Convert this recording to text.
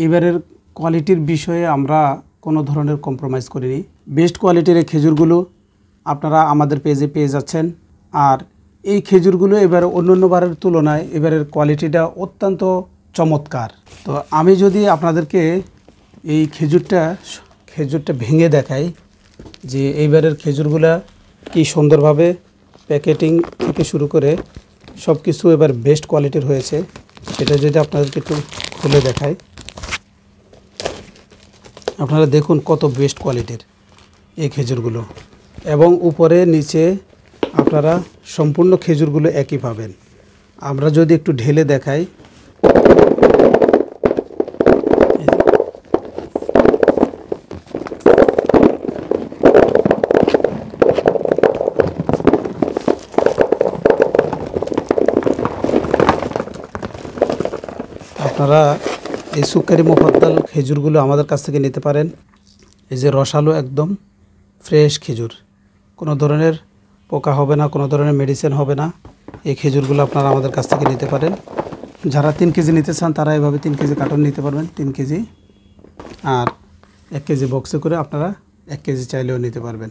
এবারের কোয়ালিটির বিষয়ে আমরা কোনো ধরনের কম্প্রোমাইজ করিনি। বেস্ট কোয়ালিটির এই খেজুরগুলো আপনারা আমাদের পেজে পেয়ে যাচ্ছেন। আর এই খেজুরগুলো এবার অন্যান্যবারের তুলনায় এবারের কোয়ালিটিটা অত্যন্ত চমৎকার। তো আমি যদি আপনাদেরকে এই খেজুরটা ভেঙে দেখাই যে এইবারের খেজুরগুলা কি সুন্দরভাবে প্যাকেটিং থেকে শুরু করে সব কিছু এবার বেস্ট কোয়ালিটির হয়েছে, সেটা যদি আপনাদেরকে একটু খুলে দেখাই, আপনারা দেখুন কত বেস্ট কোয়ালিটির এই খেজুরগুলো। এবং উপরে নিচে আপনারা সম্পূর্ণ খেজুরগুলো একই পাবেন। আমরা যদি একটু ঢেলে দেখাই, আপনারা এই সুক্কারি মোফাদ্দাল খেজুরগুলো আমাদের কাছ থেকে নিতে পারেন। এই যে রসালো একদম ফ্রেশ খেজুর, কোনো ধরনের পোকা হবে না, কোনো ধরনের মেডিসিন হবে না। এই খেজুরগুলো আপনারা আমাদের কাছ থেকে নিতে পারেন। যারা 3 কেজি নিতে চান তারা এভাবে 3 কেজি কার্টন নিতে পারবেন, 3 কেজি। আর 1 কেজি বক্সে করে আপনারা 1 কেজি চাইলেও নিতে পারবেন।